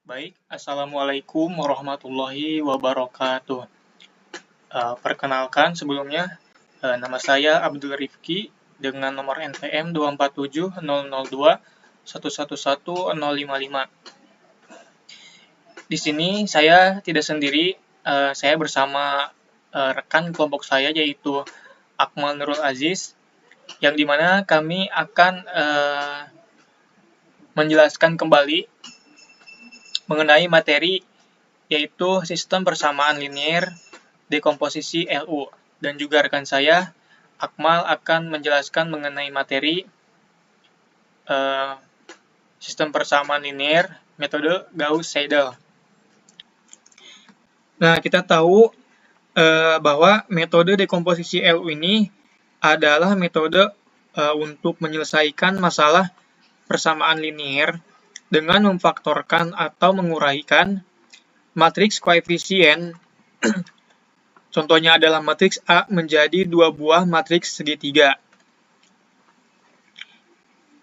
Baik, Assalamualaikum warahmatullahi wabarakatuh. Perkenalkan sebelumnya, nama saya Abdul Rifki dengan nomor NPM 2470021111055. Di sini saya tidak sendiri, saya bersama rekan kelompok saya yaitu Akmal Nurul Aziz, yang dimana kami akan menjelaskan kembali mengenai materi yaitu sistem persamaan linier dekomposisi LU, dan juga rekan saya Akmal akan menjelaskan mengenai materi sistem persamaan linier metode Gauss-Seidel. Nah, kita tahu bahwa metode dekomposisi LU ini adalah metode untuk menyelesaikan masalah persamaan linier dengan memfaktorkan atau menguraikan matriks koefisien. Contohnya adalah matriks A menjadi dua buah matriks segitiga.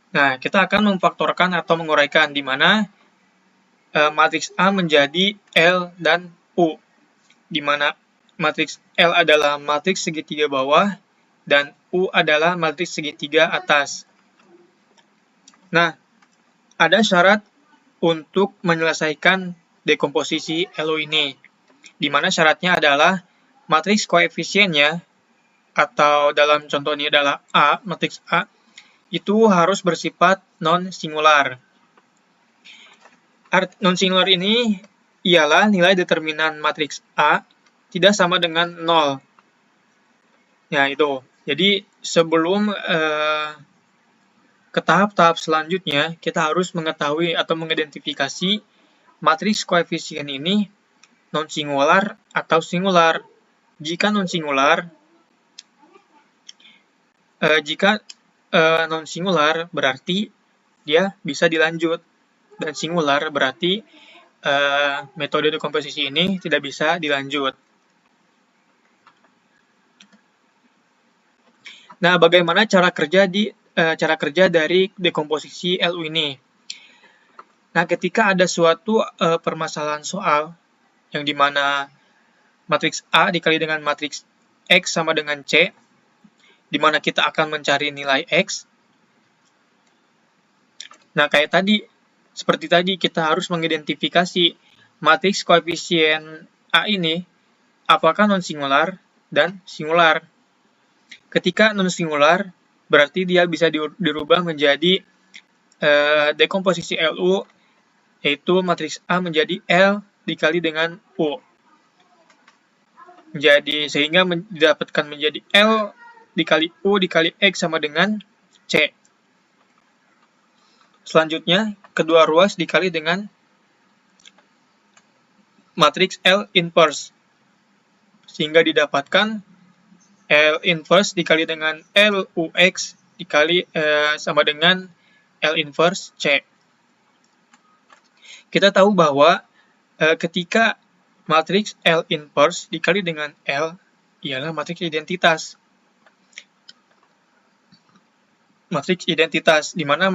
Nah, kita akan memfaktorkan atau menguraikan di mana matriks A menjadi L dan U, di mana matriks L adalah matriks segitiga bawah dan U adalah matriks segitiga atas. Nah, ada syarat untuk menyelesaikan dekomposisi LU ini, di mana syaratnya adalah matriks koefisiennya, atau dalam contoh ini adalah A, matriks A, itu harus bersifat non-singular. Non-singular ini ialah nilai determinan matriks A tidak sama dengan 0. Ya, itu. Jadi, sebelum ke tahap-tahap selanjutnya, kita harus mengetahui atau mengidentifikasi matriks koefisien ini non-singular atau singular. Jika non-singular, non-singular berarti dia bisa dilanjut, dan singular berarti metode dekomposisi ini tidak bisa dilanjut. Nah, bagaimana cara kerja dari dekomposisi LU ini? Nah, ketika ada suatu permasalahan soal yang dimana matriks A dikali dengan matriks X sama dengan C, di mana kita akan mencari nilai X. Nah, kayak tadi, seperti tadi, kita harus mengidentifikasi matriks koefisien A ini apakah non-singular dan singular. Ketika non-singular, berarti dia bisa dirubah menjadi dekomposisi LU, yaitu matriks A menjadi L dikali dengan U. Jadi, sehingga didapatkan menjadi L dikali U dikali X sama dengan C. Selanjutnya, kedua ruas dikali dengan matriks L inverse, sehingga didapatkan L inverse dikali dengan LUX dikali sama dengan L inverse C. Kita tahu bahwa ketika matriks L inverse dikali dengan L ialah matriks identitas. Matriks identitas, di mana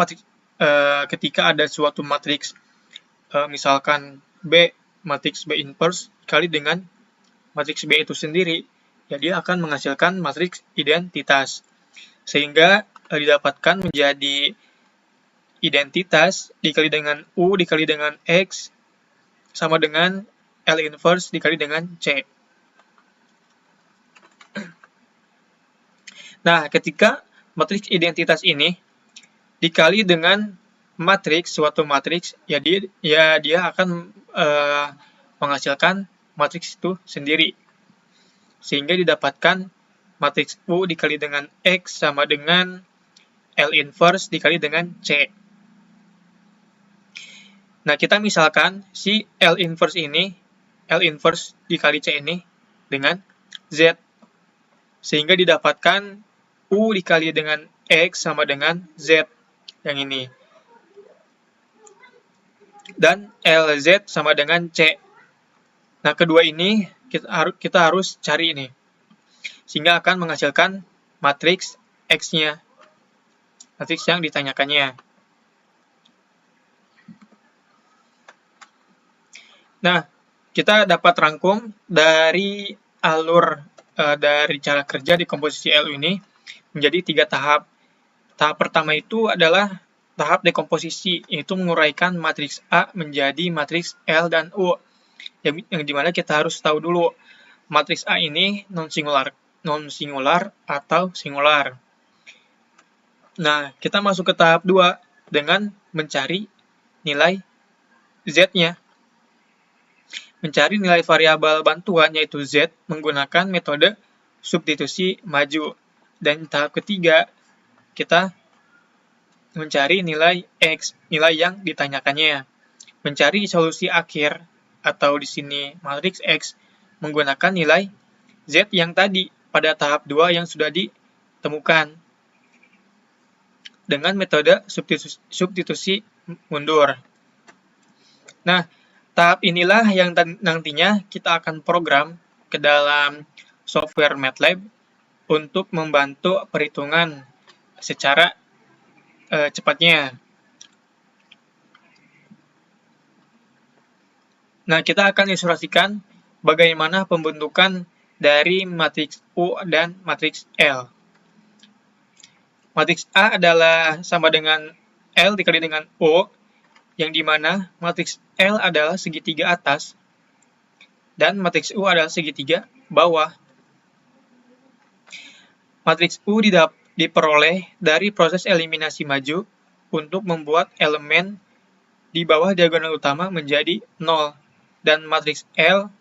ketika ada suatu matriks, misalkan B, matriks B inverse dikali dengan matriks B itu sendiri, ya dia akan menghasilkan matriks identitas. Sehingga didapatkan menjadi identitas dikali dengan U dikali dengan X sama dengan L inverse dikali dengan C. Nah, ketika matriks identitas ini dikali dengan suatu matriks, ya dia akan menghasilkan matriks itu sendiri. Sehingga didapatkan matriks U dikali dengan X sama dengan L inverse dikali dengan C. Nah, kita misalkan si L inverse dikali C ini dengan Z. Sehingga didapatkan U dikali dengan X sama dengan Z yang ini. Dan LZ sama dengan C. Nah, kedua ini kita harus cari ini. Sehingga akan menghasilkan matriks X-nya. Matriks yang ditanyakannya. Nah, kita dapat rangkum dari alur dari cara kerja di komposisi L ini menjadi 3 tahap. Tahap pertama itu adalah tahap dekomposisi, yaitu menguraikan matriks A menjadi matriks L dan U. Yang dimana kita harus tahu dulu matriks A ini non-singular atau singular. Nah, kita masuk ke tahap 2 dengan mencari nilai Z-nya. Mencari nilai variabel bantuan yaitu Z menggunakan metode substitusi maju. Dan tahap ketiga, kita mencari nilai X, nilai yang ditanyakannya. Mencari solusi akhir atau di sini matriks X menggunakan nilai Z yang tadi pada tahap 2 yang sudah ditemukan dengan metode substitusi mundur. Nah, tahap inilah yang nantinya kita akan program ke dalam software MATLAB untuk membantu perhitungan secara cepatnya. Nah, kita akan ilustrasikan bagaimana pembentukan dari matriks U dan matriks L. Matriks A adalah sama dengan L dikali dengan U, yang dimana matriks L adalah segitiga atas, dan matriks U adalah segitiga bawah. Matriks U diperoleh dari proses eliminasi maju untuk membuat elemen di bawah diagonal utama menjadi 0. Dan matriks L,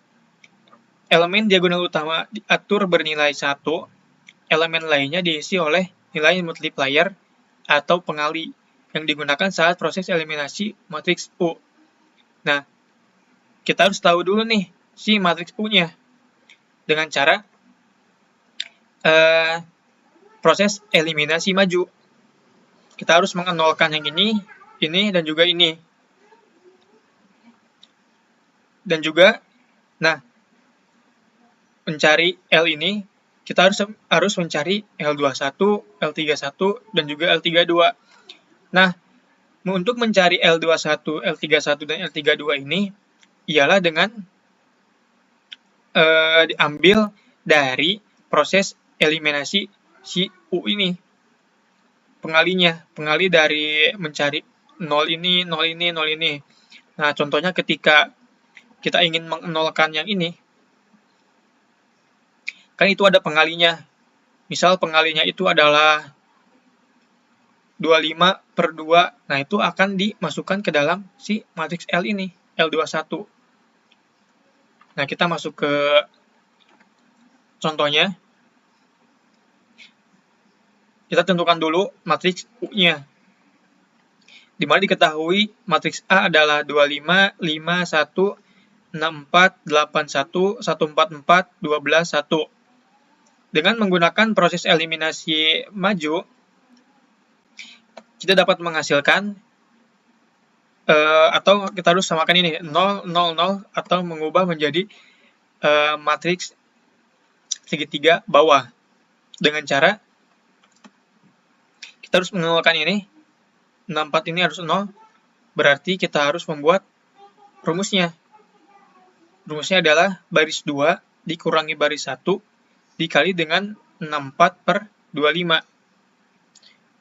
elemen diagonal utama diatur bernilai 1, elemen lainnya diisi oleh nilai multiplier atau pengali yang digunakan saat proses eliminasi matriks U. Nah, kita harus tahu dulu nih si matriks U-nya dengan cara proses eliminasi maju. Kita harus mengenolkan yang ini, dan juga ini. Dan juga, nah, mencari L ini, kita harus mencari L21, L31, dan juga L32. Nah, untuk mencari L21, L31, dan L32 ini, ialah dengan diambil dari proses eliminasi si U ini. Pengali dari mencari 0 ini, 0 ini, 0 ini. Nah, contohnya ketika kita ingin menolkan yang ini, kan itu ada pengalinya. Misal pengalinya itu adalah 25/2. Nah, itu akan dimasukkan ke dalam si matriks L ini, L21. Nah, kita masuk ke contohnya. Kita tentukan dulu matriks U-nya. Di mana diketahui matriks A adalah 25, 5, 1, 64, 81, 144, 12, 1. Dengan menggunakan proses eliminasi maju, kita dapat menghasilkan atau kita harus samakan ini 0, 0, 0 atau mengubah menjadi matriks segitiga bawah dengan cara kita harus menolkan ini. 64 ini harus 0, berarti kita harus membuat rumusnya. Rumusnya adalah baris 2 dikurangi baris 1 dikali dengan 64/25.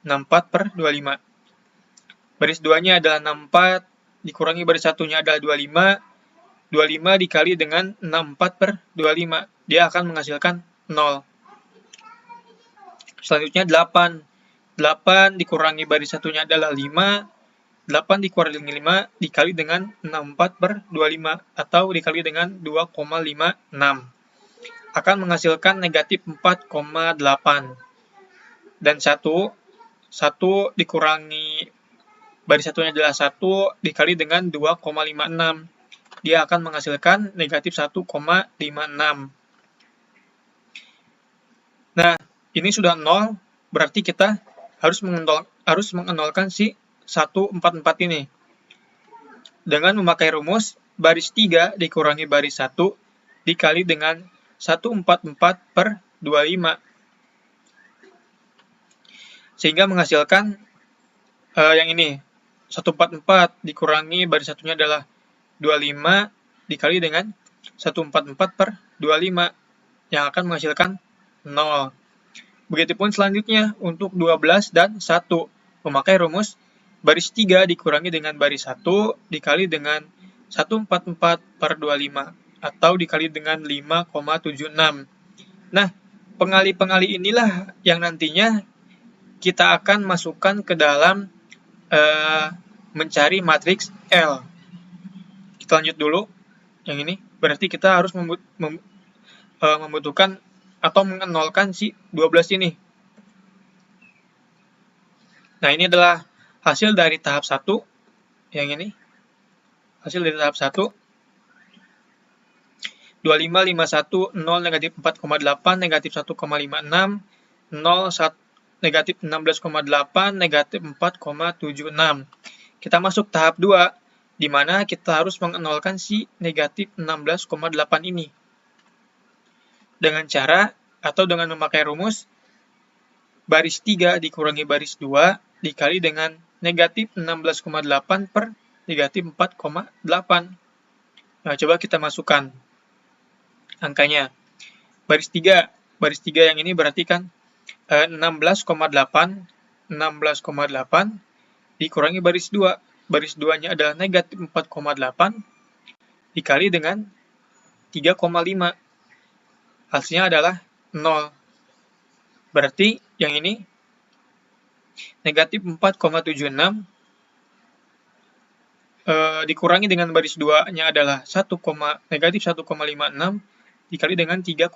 64/25. Baris 2-nya adalah 64, dikurangi baris 1-nya adalah 25. 25 dikali dengan 64/25. Dia akan menghasilkan 0. Selanjutnya 8. 8 dikurangi baris 1-nya adalah 5. 8 dikurangi 5 dikali dengan 64/25 atau dikali dengan 2,56. Akan menghasilkan negatif 4,8. Dan 1 dikurangi baris 1-nya adalah 1 dikali dengan 2,56. Dia akan menghasilkan negatif 1,56. Nah, ini sudah 0, berarti kita harus mengenolkan si 144 ini. Dengan memakai rumus baris 3 dikurangi baris 1 dikali dengan 144/25. Sehingga menghasilkan yang ini. 144 dikurangi baris 1-nya adalah 25 dikali dengan 144 per 25 yang akan menghasilkan 0. Begitupun selanjutnya untuk 12 dan 1. Memakai rumus baris 3 dikurangi dengan baris 1 dikali dengan 144 per 25 atau dikali dengan 5,76. Nah, pengali-pengali inilah yang nantinya kita akan masukkan ke dalam mencari matriks L. Kita lanjut dulu. Yang ini berarti kita harus membutuhkan atau mengenolkan si 12 ini. Nah, ini adalah hasil dari tahap 1. Yang ini. Hasil dari tahap 1. 25, 51, 0, negatif 4,8, negatif 1,56, 0, negatif 16,8, negatif 4,76. Kita masuk tahap 2, di mana kita harus mengenolkan si negatif 16,8 ini. Dengan cara, atau dengan memakai rumus, baris 3 dikurangi baris 2, dikali dengan negatif 16,8 per negatif 4,8. Nah, coba kita masukkan angkanya. Baris 3 yang ini berarti kan 16,8 dikurangi baris 2. Baris 2-nya adalah negatif 4,8 dikali dengan 3,5. Hasilnya adalah 0. Berarti yang ini negatif 4,76 dikurangi dengan baris 2-nya adalah negatif 1,56 dikali dengan 3,5.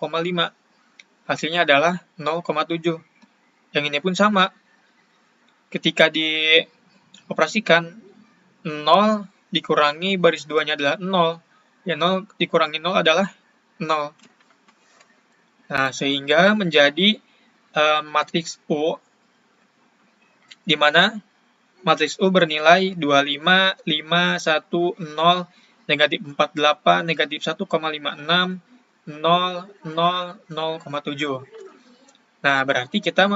Hasilnya adalah 0,7. Yang ini pun sama. Ketika dioperasikan, 0 dikurangi baris 2-nya adalah 0. Ya, 0 dikurangi 0 adalah 0. Nah, sehingga menjadi matriks U, di mana matriks U bernilai 25, 5, 1, 0, negatif 48, negatif 1,56, 0, 0, 0,7. Nah, berarti kita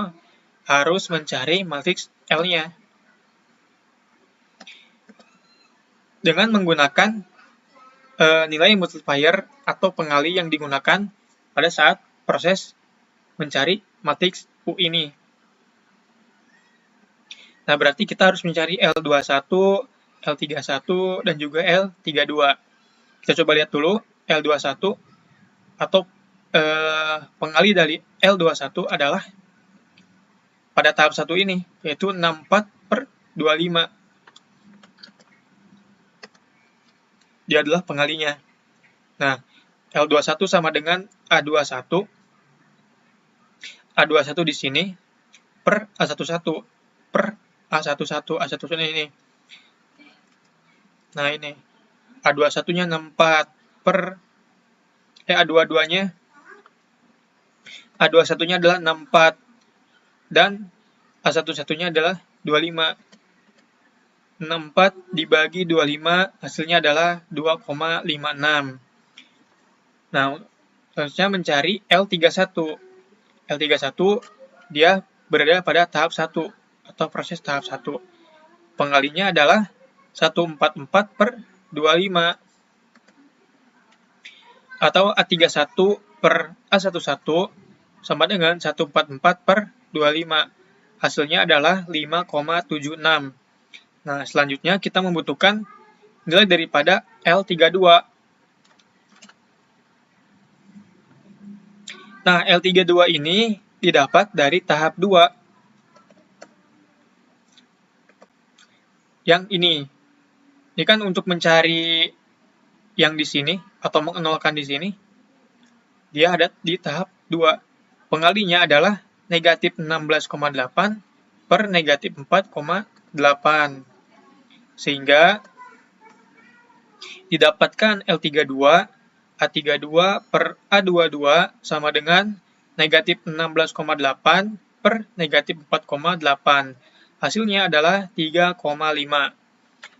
harus mencari matriks L-nya. Dengan menggunakan nilai multiplier atau pengali yang digunakan pada saat proses mencari matriks U ini. Nah, berarti kita harus mencari L21, L31, dan juga L32. Kita coba lihat dulu L21 atau pengali dari L21 adalah pada tahap 1 ini, yaitu 64 per 25. Dia adalah pengalinya. Nah, L21 sama dengan A21. A21 di sini per A11 per A11 ini. Nah, ini A21-nya 64 per A22-nya A21-nya adalah 64 dan A11-nya adalah 25. 64 dibagi 25 hasilnya adalah 2,56. Nah, selanjutnya mencari L31. L31 dia berada pada tahap 1 atau proses tahap 1. Pengalinya adalah 144 per 25 atau A31 per A11 sama dengan 144 per 25. Hasilnya adalah 5,76. Nah, selanjutnya kita membutuhkan nilai daripada L32. Nah, L32 ini didapat dari tahap 2. Yang ini. Ini kan untuk mencari yang di sini, atau mengenolkan di sini, dia ada di tahap 2. Pengalinya adalah negatif 16,8 per negatif 4,8. Sehingga didapatkan L32, A32 per A22 sama dengan negatif 16,8 per negatif 4,8. Hasilnya adalah 3,5.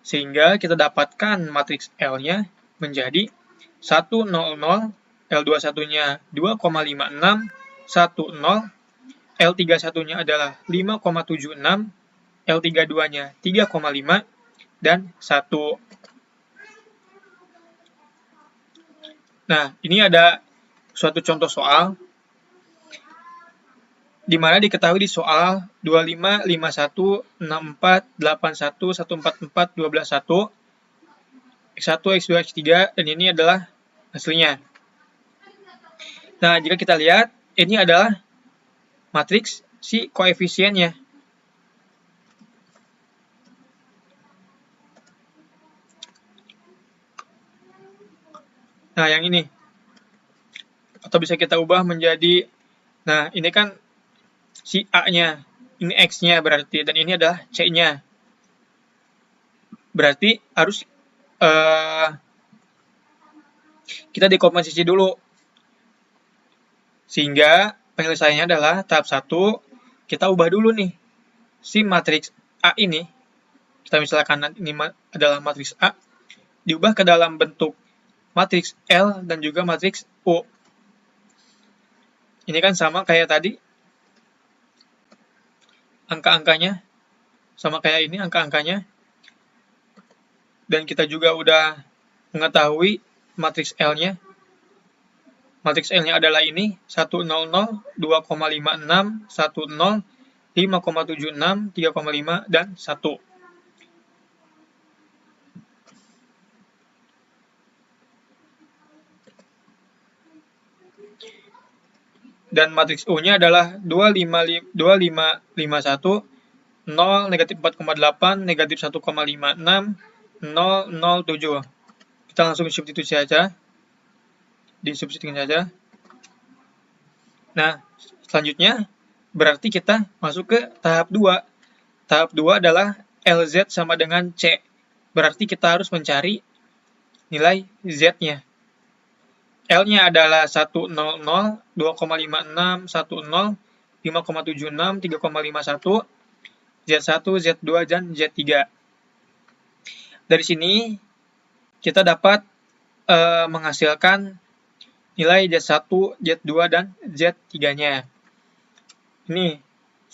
Sehingga kita dapatkan matriks L-nya menjadi 100, L21-nya 2,56, 10, L31-nya adalah 5,76, L32-nya 3,5, dan 1. Nah, ini ada suatu contoh soal di mana diketahui di soal 25, 51, 64, 81, 144, 12, 1, X1, X2, X3, dan ini adalah hasilnya. Nah, jika kita lihat, ini adalah matriks si koefisiennya. Nah, yang ini. Atau bisa kita ubah menjadi, nah ini kan si A-nya, ini X-nya berarti, dan ini adalah C-nya. Berarti harus kita dekomposisi dulu. Sehingga penyelesaiannya adalah tahap 1, kita ubah dulu nih. Si matriks A ini, kita misalkan ini adalah matriks A, diubah ke dalam bentuk matriks L dan juga matriks U. Ini kan sama kayak tadi, angka-angkanya, sama kayak ini angka-angkanya. Dan kita juga udah mengetahui matriks L-nya. Matriks L-nya adalah ini, 100, 2,56, 10, 5,76, 3,5, dan 1. Dan matriks U-nya adalah 25, 51, 0, negatif 4,8, negatif 1,56, 0, 0, 7. Kita langsung substitusi saja. Disubstitusikan saja. Nah, selanjutnya berarti kita masuk ke tahap 2. Tahap 2 adalah LZ sama dengan C. Berarti kita harus mencari nilai Z-nya. L-nya adalah 100, 2,56, 10, 5,76, 3,51, Z1, Z2, dan Z3. Dari sini kita dapat menghasilkan nilai Z1, Z2, dan Z3-nya. Ini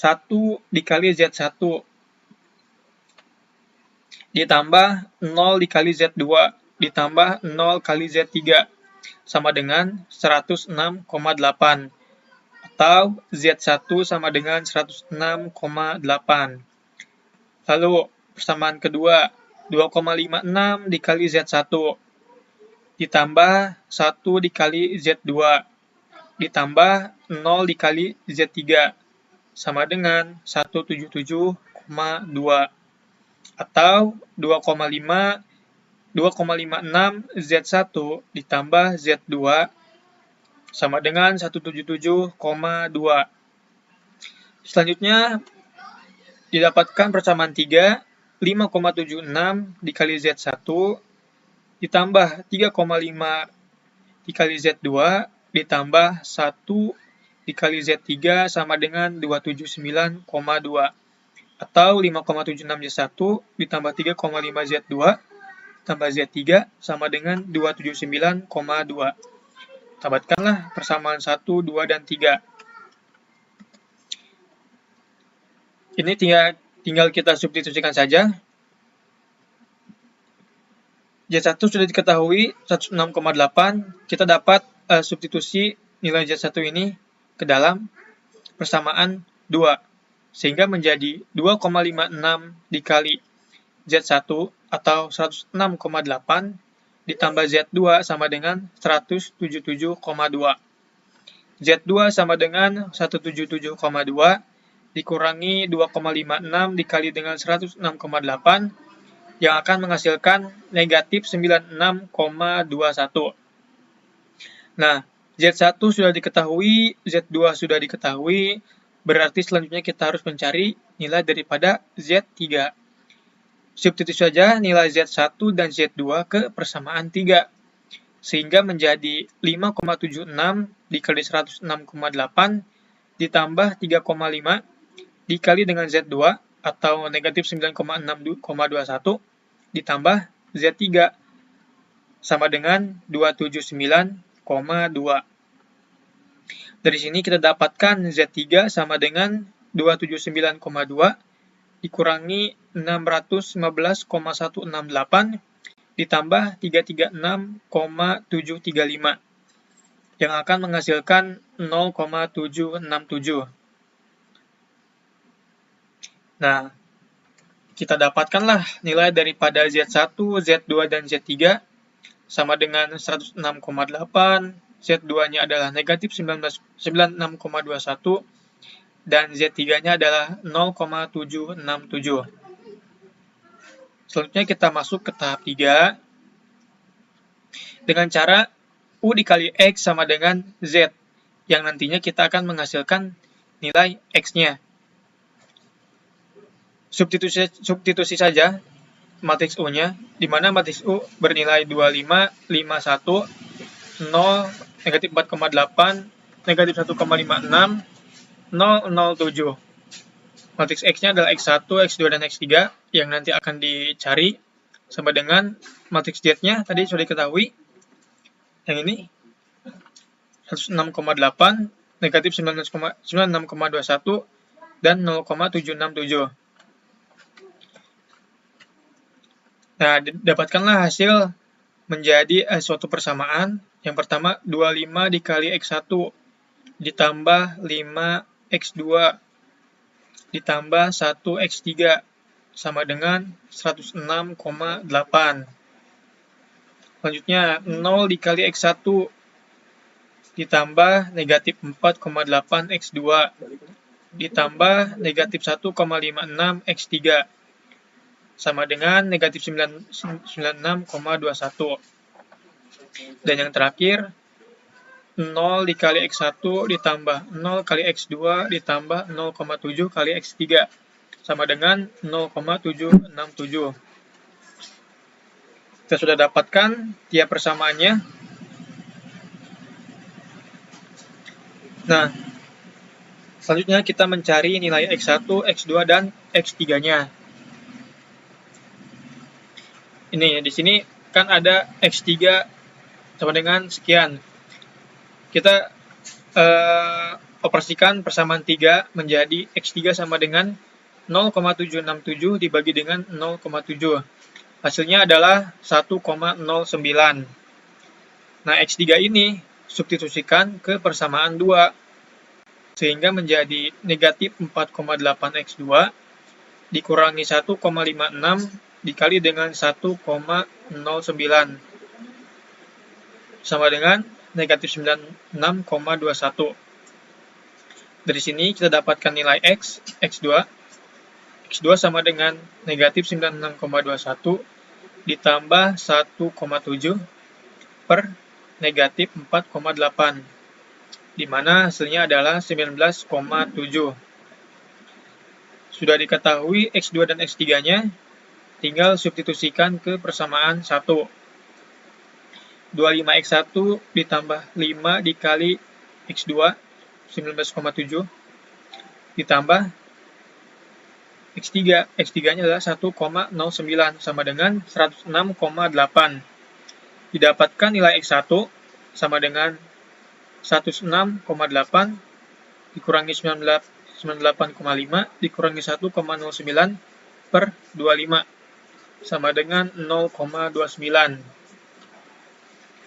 1 dikali Z1 ditambah 0 dikali Z2 ditambah 0 kali Z3 sama dengan 106,8 atau Z1 sama dengan 106,8. Lalu persamaan kedua, 2,56 dikali Z1 ditambah 1 dikali Z2 ditambah 0 dikali Z3 sama dengan 177,2 atau 2,56 Z1 ditambah Z2 sama dengan 177,2. Selanjutnya didapatkan persamaan 3, 5,76 dikali Z1 ditambah 3,5 dikali Z2 ditambah 1 dikali Z3 sama dengan 279,2 atau 5,76 Z1 ditambah 3,5 Z2 tambah Z3 sama dengan 279,2. Dapatkanlah persamaan 1, 2, dan 3. Ini tinggal kita substitusikan saja. Z1 sudah diketahui 106,8. Kita dapat substitusi nilai Z1 ini ke dalam persamaan 2. Sehingga menjadi 2,56 dikali Z1 atau 106,8 ditambah Z2 sama dengan 177,2. Z2 sama dengan 177,2 dikurangi 2,56 dikali dengan 106,8 yang akan menghasilkan negatif 96,21. Nah, Z1 sudah diketahui, Z2 sudah diketahui, berarti selanjutnya kita harus mencari nilai daripada Z3. Substitusi saja nilai Z1 dan Z2 ke persamaan 3. Sehingga menjadi 5,76 dikali 106,8 ditambah 3,5 dikali dengan Z2 atau negatif 9,21 ditambah Z3 sama dengan 279,2. Dari sini kita dapatkan Z3 sama dengan 279,2 dikurangi 615,168 ditambah 336,735 yang akan menghasilkan 0,767. Nah, kita dapatkanlah nilai daripada Z1, Z2, dan Z3 sama dengan 106,8, Z2-nya adalah negatif 96,21, dan Z3-nya adalah 0,767. Selanjutnya kita masuk ke tahap 3 dengan cara U dikali X sama dengan Z, yang nantinya kita akan menghasilkan nilai X-nya. Substitusi saja matriks U-nya, di mana matriks U bernilai 25, 51, 0, negatif 4,8, negatif 1,56, 0,07. Matriks X-nya adalah X1, X2, dan X3 yang nanti akan dicari, sama dengan matriks Z-nya tadi sudah diketahui, yang ini 106,8, negatif 96,21, dan 0,767. Nah, dapatkanlah hasil menjadi suatu persamaan. Yang pertama, 25 dikali X1 ditambah 5X2 ditambah 1X3 sama dengan 106,8. Selanjutnya, 0 dikali X1 ditambah negatif 4,8X2 ditambah negatif 1,56 X3 sama dengan negatif 96,21. Dan yang terakhir, 0 dikali X1 ditambah 0 kali X2 ditambah 0,7 kali X3 sama dengan 0,767. Kita sudah dapatkan tiap persamaannya. Nah, selanjutnya kita mencari nilai X1, X2, dan X3-nya. Ini, di sini kan ada X3 sama dengan sekian. Kita operasikan persamaan 3 menjadi X3 sama dengan 0,767 dibagi dengan 0,7. Hasilnya adalah 1,09. Nah, X3 ini substitusikan ke persamaan 2, sehingga menjadi negatif 4,8 X2 dikurangi 1,56 dikali dengan 1,09 sama dengan negatif 96,21. Dari sini kita dapatkan nilai X, X2. X2 sama dengan negatif 96,21 ditambah 1,7 per negatif 4,8, di mana hasilnya adalah 19,7. Sudah diketahui X2 dan X3-nya, tinggal substitusikan ke persamaan 1. 25X1 ditambah 5 dikali X2, 19,7, ditambah X3. X3-nya adalah 1,09 sama dengan 106,8. Didapatkan nilai X1 sama dengan 106,8 dikurangi 98,5 dikurangi 1,09 per 25 sama dengan 0,29.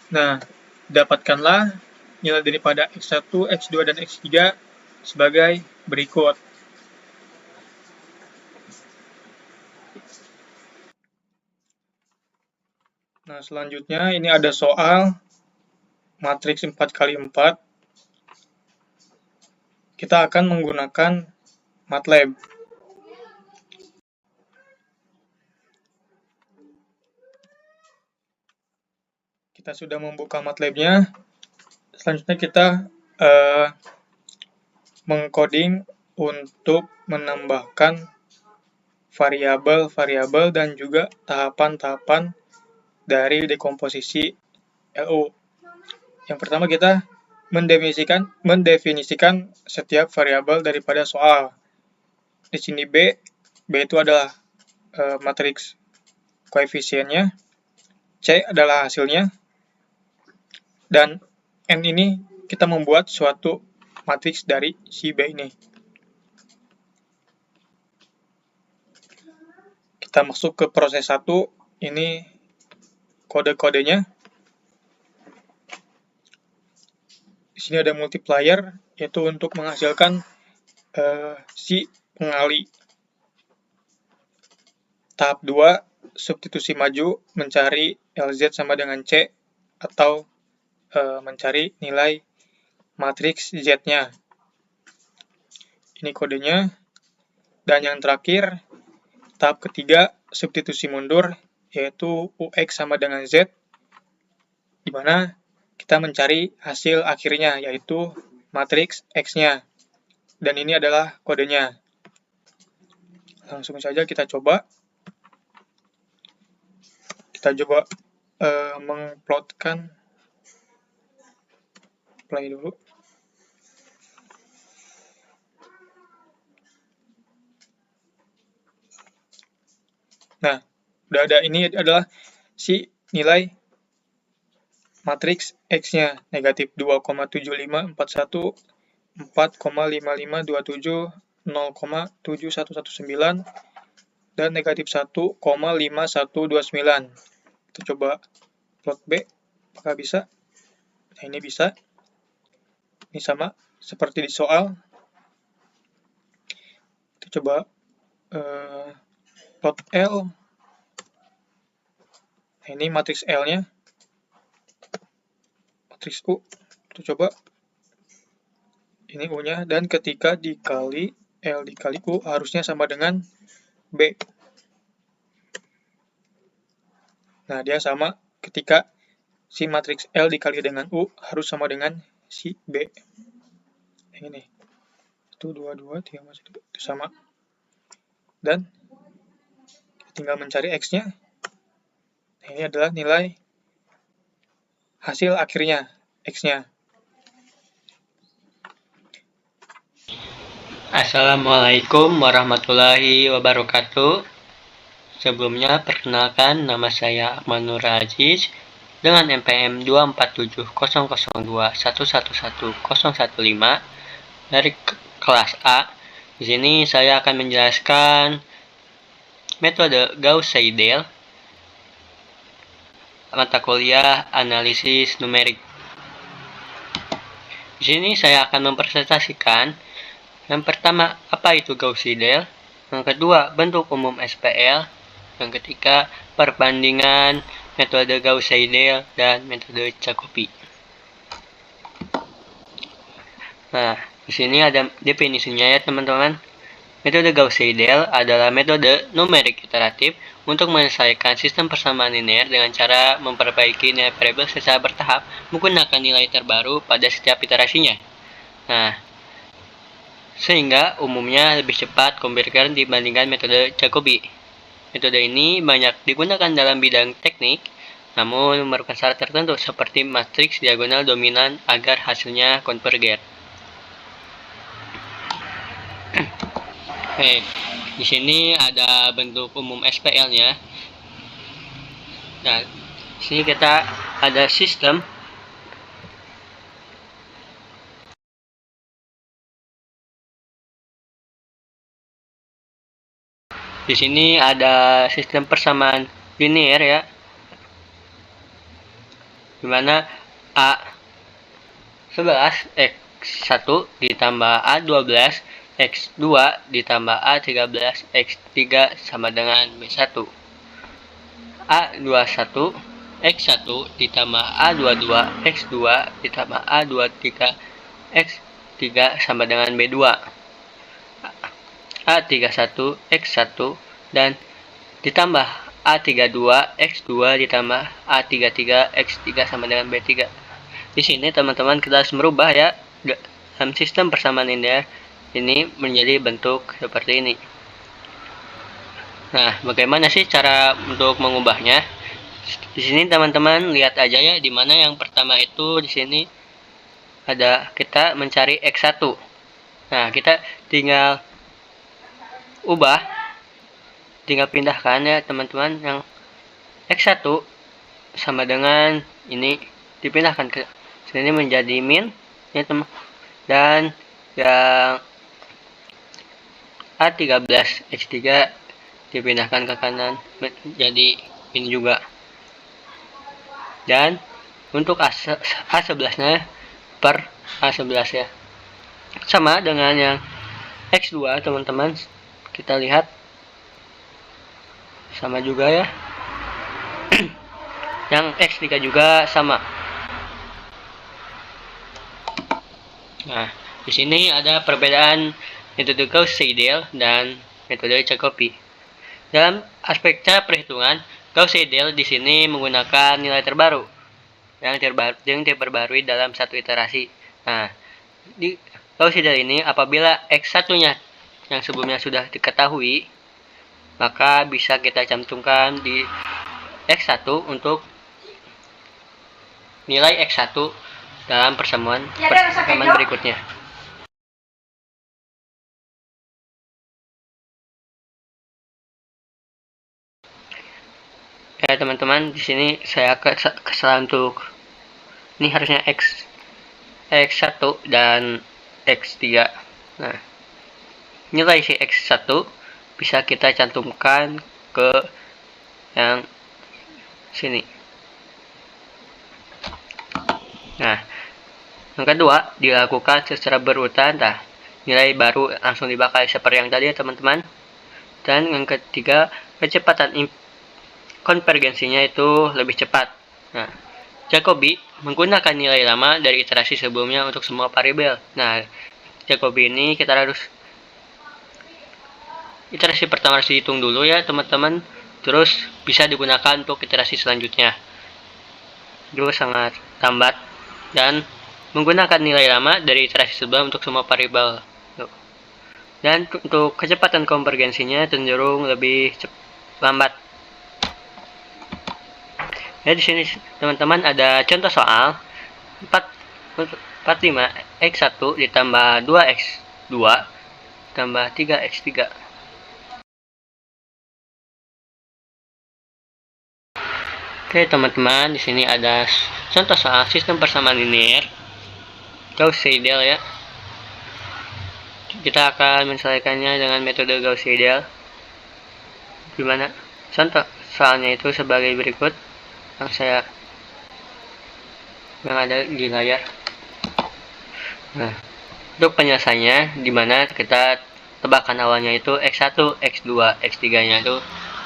Nah, dapatkanlah nilai daripada X1, X2, dan X3 sebagai berikut. Nah, selanjutnya ini ada soal matriks 4x4. Kita akan menggunakan MATLAB. Kita sudah membuka MATLAB-nya. Selanjutnya kita mengcoding untuk menambahkan variabel-variabel dan juga tahapan-tahapan dari dekomposisi LU. Yang pertama kita mendefinisikan setiap variabel daripada soal. Di sini B itu adalah matriks koefisiennya, C adalah hasilnya, dan N ini kita membuat suatu matriks dari si B ini. Kita masuk ke proses 1, ini kode-kodenya. Di sini ada multiplier, yaitu untuk menghasilkan si pengali. Tahap 2, substitusi maju, mencari LZ sama dengan C, atau mencari nilai matriks Z-nya. Ini kodenya. Dan yang terakhir, tahap ketiga, substitusi mundur, yaitu UX sama dengan Z, di mana kita mencari hasil akhirnya, yaitu matriks X-nya. Dan ini adalah kodenya. Langsung saja kita coba. Kita coba mengplotkan. Play dulu. Nah, udah ada. Ini adalah si nilai matriks X-nya, negatif 2,7541, 4,5527, 0,7119, dan negatif 1,5129. Kita coba plot B, apakah bisa? Nah, ini bisa. Ini sama seperti di soal. Kita coba plot L. Nah, ini matriks L-nya. Matriks U. Kita coba. Ini U-nya. Dan ketika dikali L dikali U harusnya sama dengan B. Nah, dia sama ketika si matriks L dikali dengan U harus sama dengan si B. Yang ini. 1, 2, 2, 3, 1, itu sama. Dan tinggal mencari X-nya. Nah, ini adalah nilai hasil akhirnya, X-nya. Assalamualaikum warahmatullahi wabarakatuh. Sebelumnya, perkenalkan nama saya Akmal Nur Aziz dengan NPM 2470021111015 dari kelas A. Di sini saya akan menjelaskan metode Gauss-Seidel mata kuliah analisis numerik. Di sini saya akan mempresentasikan yang pertama, apa itu Gauss-Seidel? Yang kedua, bentuk umum SPL. Yang ketiga, perbandingan metode Gauss-Seidel dan metode Jacobi. Nah, di sini ada definisinya ya teman-teman. Metode Gauss-Seidel adalah metode numerik iteratif untuk menyelesaikan sistem persamaan linear dengan cara memperbaiki nilai variabel secara bertahap menggunakan nilai terbaru pada setiap iterasinya. Nah, sehingga umumnya lebih cepat konvergen dibandingkan metode Jacobi. Metode ini banyak digunakan dalam bidang teknik, namun memerlukan syarat tertentu seperti matriks diagonal dominan agar hasilnya konvergen. Oke, di sini ada bentuk umum SPL-nya. Nah, di sini kita ada sistem. Di sini ada sistem persamaan linear ya, dimana A11 X1 ditambah A12 X2 ditambah A13 X3 sama dengan B1. A21 X1 ditambah A22 X2 ditambah A23 X3 sama dengan B2. A31 X1 dan ditambah A32 X2 ditambah A33 X3 sama dengan B3. Di sini teman-teman kita harus merubah ya dalam sistem persamaan linear ini menjadi bentuk seperti ini. Nah, bagaimana sih cara untuk mengubahnya? Di sini teman-teman lihat aja ya, di mana yang pertama itu di sini ada kita mencari X1. Nah, kita tinggal ubah, tinggal pindahkan ya teman-teman, yang X1 sama dengan ini dipindahkan ke sini menjadi min ya teman, dan yang A13 X3 dipindahkan ke kanan jadi ini juga. Dan untuk A11-nya per A11 ya. Sama dengan yang X2 teman-teman. Kita lihat. Sama juga ya. Yang X3 juga sama. Nah, di sini ada perbedaan metode Gauss-Seidel dan metode Jacobi. Dalam aspek cara perhitungan, Gauss-Seidel di sini menggunakan nilai terbaru yang diperbarui dalam satu iterasi. Nah, di Gauss-Seidel ini apabila X1-nya yang sebelumnya sudah diketahui, maka bisa kita cantumkan di X1 untuk nilai X1 dalam persamaan berikutnya. Ya teman-teman, di sini saya kesalahan untuk ini harusnya X1 dan X3. Nah, nilai si X1 bisa kita cantumkan ke yang sini. Nah, yang kedua dilakukan secara berurutan. Nah, nilai baru langsung dipakai seperti yang tadi ya teman-teman. Dan yang ketiga, kecepatan konvergensinya itu lebih cepat. Nah, Jacobi menggunakan nilai lama dari iterasi sebelumnya untuk semua variabel. Nah, Jacobi ini kita harus iterasi pertama harus dihitung dulu ya teman-teman, terus bisa digunakan untuk iterasi selanjutnya. Itu sangat lambat dan menggunakan nilai lama dari iterasi sebelum untuk semua variabel. Dan untuk kecepatan konvergensinya cenderung lebih lambat. Ya, di sini teman-teman ada contoh soal 45 X1 ditambah 2X2 tambah 3X3. Oke teman-teman, di sini ada contoh soal sistem persamaan linear Gauss-Seidel ya. Kita akan menyelesaikannya dengan metode Gauss-Seidel. Gimana? Contoh soalnya itu sebagai berikut yang ada di layar. Nah, untuk penyelesaiannya dimana kita tebakan awalnya itu X1, X2, X3-nya itu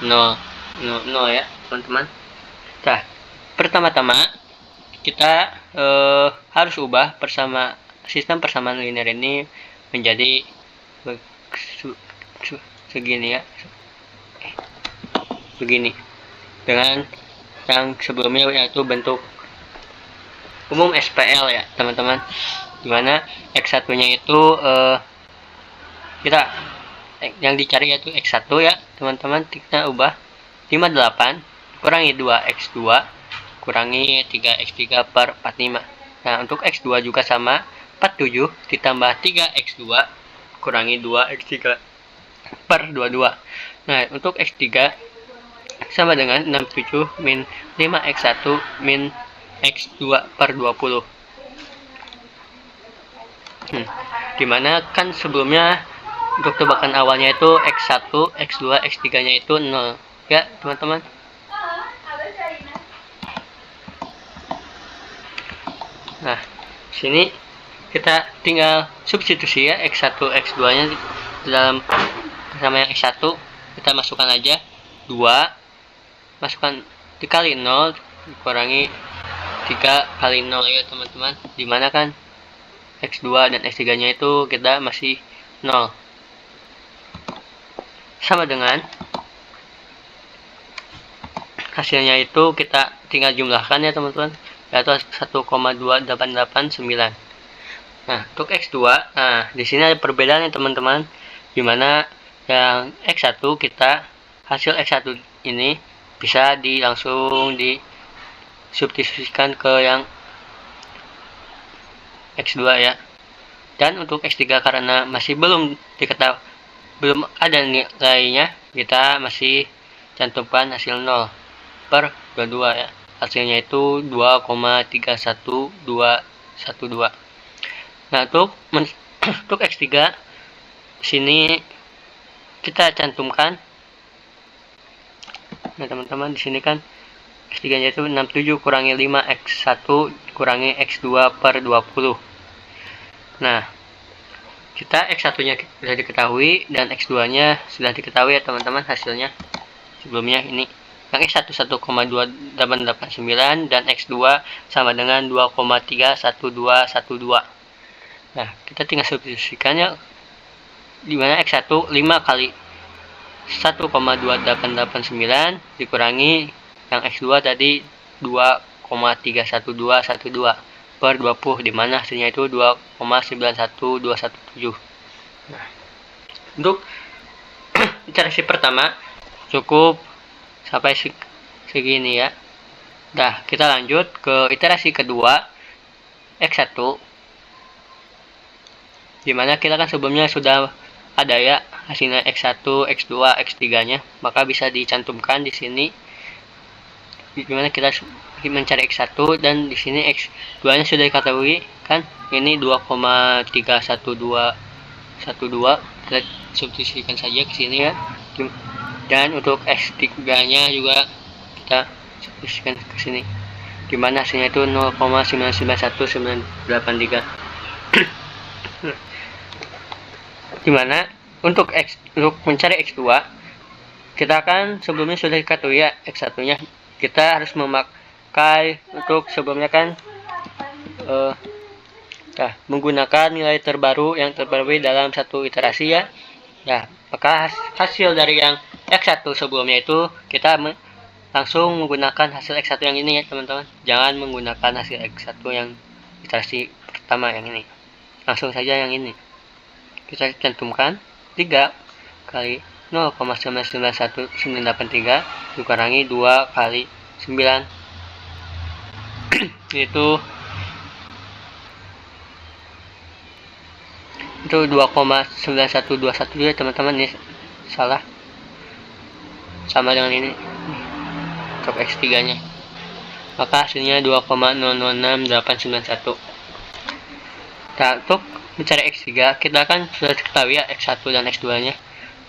0 ya teman-teman. Nah, pertama-tama kita harus ubah sistem persamaan linear ini menjadi segini ya, begini, dengan yang sebelumnya yaitu bentuk umum SPL ya teman-teman, dimana X1-nya itu kita yang dicari yaitu X1 ya teman-teman. Kita ubah 58 kurangi 2X2 kurangi 3X3 per 45. Nah, untuk X2 juga sama, 47 ditambah 3X2 kurangi 2X3 per 22. Nah, untuk X3 sama dengan 67 min 5X1 min X2 per 20. Dimana kan sebelumnya untuk tebakan awalnya itu X1, X2, X3-nya itu 0 ya teman-teman. Nah, sini kita tinggal substitusi ya X1, X2-nya dalam sama yang X1. Kita masukkan aja 2, masukkan dikali 0 dikurangi 3 kali 0 ya teman-teman. Dimana kan X2 dan X3-nya itu kita masih 0. Sama dengan hasilnya itu kita tinggal jumlahkan ya teman-teman, yaitu 1,2889. Nah, untuk X2, nah di sini ada perbedaan ya teman-teman, dimana yang X1 kita hasil X1 ini bisa langsung disubstitusikan ke yang X2 ya. Dan untuk X3 karena masih belum ada nilainya, kita masih cantumkan hasil 0 per 22 ya. Hasilnya itu 2,31212. Nah, untuk X3 sini kita cantumkan. Nah, teman-teman di sini kan X3-nya itu 67 kurangi 5 X1 kurangi X2 per 20. Nah, kita X1-nya sudah diketahui dan X2-nya sudah diketahui ya teman-teman hasilnya. Sebelumnya ini yang X1 1,2889 dan X2 sama dengan 2,31212. Nah, kita tinggal substitusikannya, dimana X1 5 kali 1,2889 dikurangi yang X2 tadi 2,31212 per 20, dimana hasilnya itu 2,91217. Nah, untuk iterasi pertama cukup sampai segini ya. Nah, kita lanjut ke iterasi kedua X1, dimana kita kan sebelumnya sudah ada ya hasilnya X1, X2, X3-nya, maka bisa dicantumkan di sini, dimana kita mencari X1 dan di sini X2-nya sudah diketahui kan, ini 2,31212, kita substitusikan saja ke sini ya. Dan untuk X3-nya juga kita substitusikan ke sini, dimana hasilnya itu 0,991983. Dimana untuk mencari X2, kita kan sebelumnya sudah diketahui ya X1-nya, kita harus memakai untuk sebelumnya kan menggunakan nilai terbaru yang terbaru dalam satu iterasi ya. Nah, maka hasil dari yang X1 sebelumnya itu kita langsung menggunakan hasil X1 yang ini ya teman-teman. Jangan menggunakan hasil X1 yang iterasi pertama yang ini. Langsung saja yang ini. Kita cantumkan 3 kali 0,991983 dikurangi 2 kali 9 itu 2,9121 ya teman-teman, ini salah, sama dengan ini untuk X3-nya, maka hasilnya 2,006891. Nah, untuk mencari X3 kita kan sudah diketahui ya X1 dan X2-nya.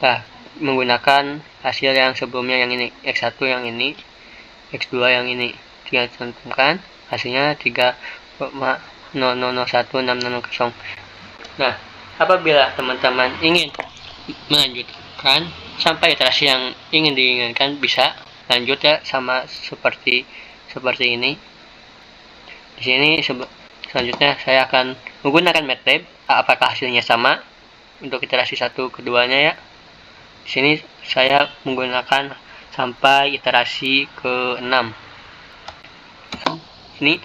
Nah, menggunakan hasil yang sebelumnya yang ini, X1 yang ini, X2 yang ini, tinggal cantumkan hasilnya 3,001600. Nah, apabila teman-teman ingin melanjutkan sampai iterasi yang ingin diinginkan, bisa lanjut ya sama seperti ini. Di sini selanjutnya saya akan menggunakan MATLAB. Apakah hasilnya sama untuk iterasi satu keduanya ya. Di sini saya menggunakan sampai iterasi ke-6. Ini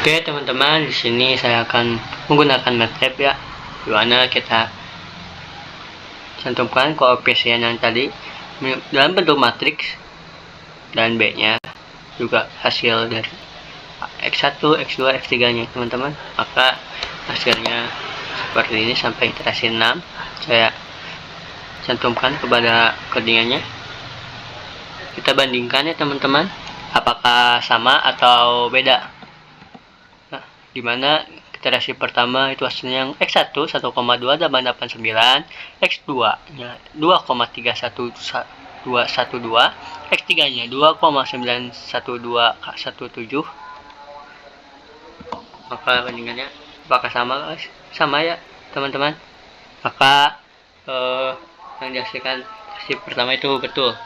oke teman-teman, di sini saya akan menggunakan MATLAB ya, di mana kita cantumkan koefisien yang tadi dalam bentuk matriks dan B-nya juga hasil dari X1, X2, X3-nya teman-teman. Maka hasilnya seperti ini sampai iterasi 6. Saya cantumkan kepada codingannya. Kita bandingkan ya teman-teman, apakah sama atau beda. Nah, dimana iterasi pertama itu hasilnya yang X1 1,2889, X2 nya 2,31212, X3 nya 2,91217. Maka bandingannya apakah sama guys? Sama ya teman-teman. Maka yang dihasilkan iterasi pertama itu betul.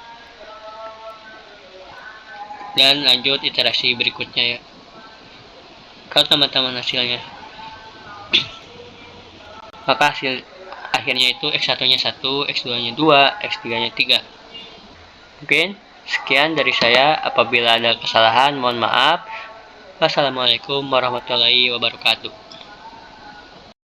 Dan lanjut iterasi berikutnya ya. Kalau teman-teman hasilnya, maka hasil akhirnya itu X1 nya 1, X2 nya 2, X3 nya 3. Mungkin sekian dari saya. Apabila ada kesalahan mohon maaf. Wassalamualaikum warahmatullahi wabarakatuh.